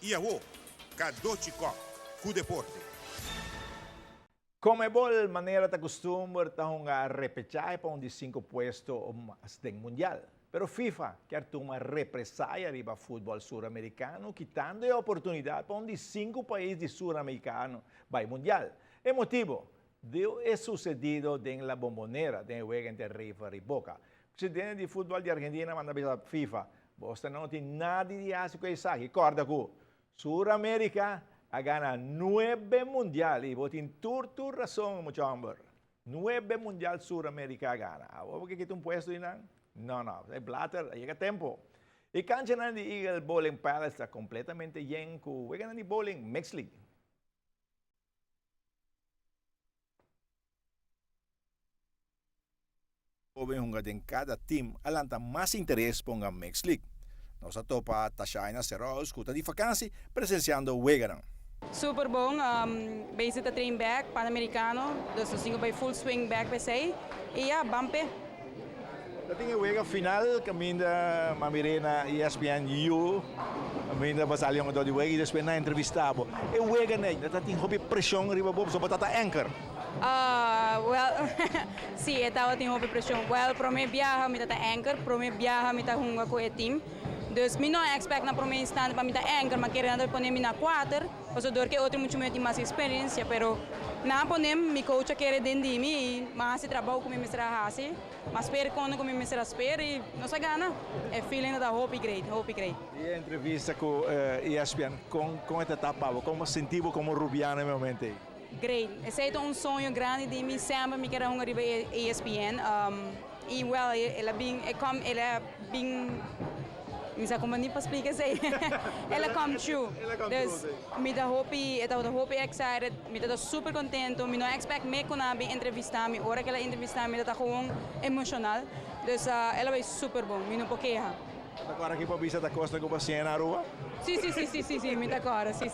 Iaô, Kadochikok, ku deporte. Comebol, maneira de costume, está a repechaje para um de 5 puestos do Mundial. Pero FIFA quer tomar represália riba futebol sul-americano, quitando a oportunidade para um de 5 países sul-americanos vai Mundial. O motivo deu é sucedido em La Bombonera, em o entre River e Boca. O presidente de futebol de Argentina manda para a FIFA, você não tem nada de aço que isso aqui. Corda que Sul-América a gana 9 mundial e vos tem tu razão, mucho hombre. 9 mundial Sul-América gana. ¿Por qué quita un puesto? No, es Blatter, llega tiempo. Y cancha de Eagle Bowling Palace está completamente lleno. Juegan de bowling Mixed League. En cada team alanta mais interesse para a Mixed League. Nós topa Tashaina Serol, escuta de vacância, presenciando o Wegeran. Super bom, basic de train back, pan-americano, dus we bij full swing back per se. E ja, bampe. Dat ding Wegeran final, caminda Mamirena ESPN U, caminda basalhão do Wegeran, depois na entrevistado. E Wegeran, dat ding hobby pressão riba bob, so batata anchor. Well, sim, estava tem hobby pressão. Well, para mim viaja me tá anchor, para mim viaja me tá hunga com o team. Dus eu não expect na primeira instante para me dar anchor, mas querendo poner me na 4, porque que outro muito mais experiência, pero na poner mi coach quer dentro de mim, mas se trabalho com me será assim, mas espero quando com me será espero e não se gana. É feeling da hope great. E a entrevista com ESPN com esta etapa, como sentiu como Rubiano no momento? Great. Esse é sonho grande de mim, sempre me quero arribar a ESPN. E well, ela é bem não sei como nem para explicar isso. Ela come true. Dus, me dá hope excited, me dá super contento, me não expect me com a entrevistar me, hora que ela entrevistar me dá com emocional. Dus ela vai super bom, me não pode quejar. Agora aqui para vista da costa com você na rua? Sim, me dá agora, sim.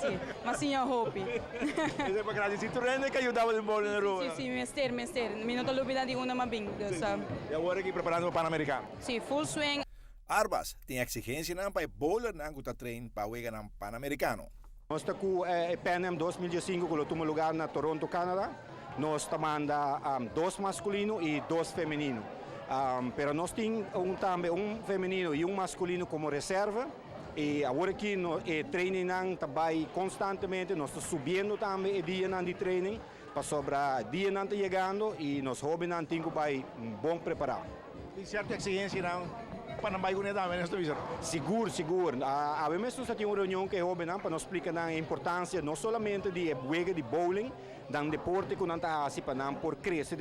Mas sim, eu hope. Isso é para agradecer, tu rende que ajudava de bola na rua? Sim, mister. Me não estou dúvida de uma mais bem. E agora aqui preparando para o Pan-Americano? Sim, full swing. Arbas tem exigência para bowler na que trein para o no Pan-Americano. Nós estamos com o PNM 2005, que tomou lugar na Toronto, Canadá. Nós estamos 2 masculinos e 2 femininos. Pero nós temos também um feminino e um masculino como reserva. E agora aqui o treino também constantemente, nós estamos subindo também o dia de treino para sobrar dia não chegando e nós jovens não temos bom preparado. Tem certa exigência não? Para não unir também nesta visão? Seguro. A vez nós temos uma reunião que é jovem para nos explicar a importância não somente de jogar de bowling, dan deporte que não está assim para por crescer,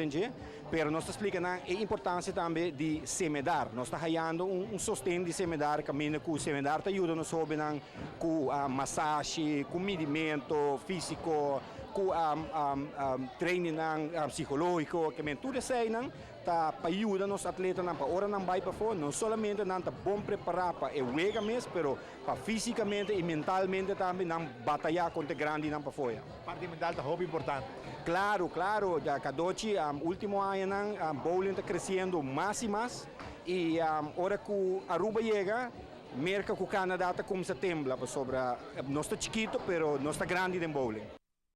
mas nós explicamos a importância também de semedar. Nós estamos ganhando sostén de semedar, caminho com o semedar te ajuda nos jovens com massagem, com medimento físico, com treino psicológico, que tudo isso para ajudar os atletas para hora não vai para fora, não somente não está bom preparar para o jogo mesmo, mas para fisicamente e mentalmente também não batalhar contra grande não para fora. Parte mental é muito importante. Claro, já Kadochi, último ano, bowling está crescendo mais e mais, e hora que Aruba chega, merca que o Canadá está começando a temblar, sobre nós está chiquito, mas nós está grande em bowling.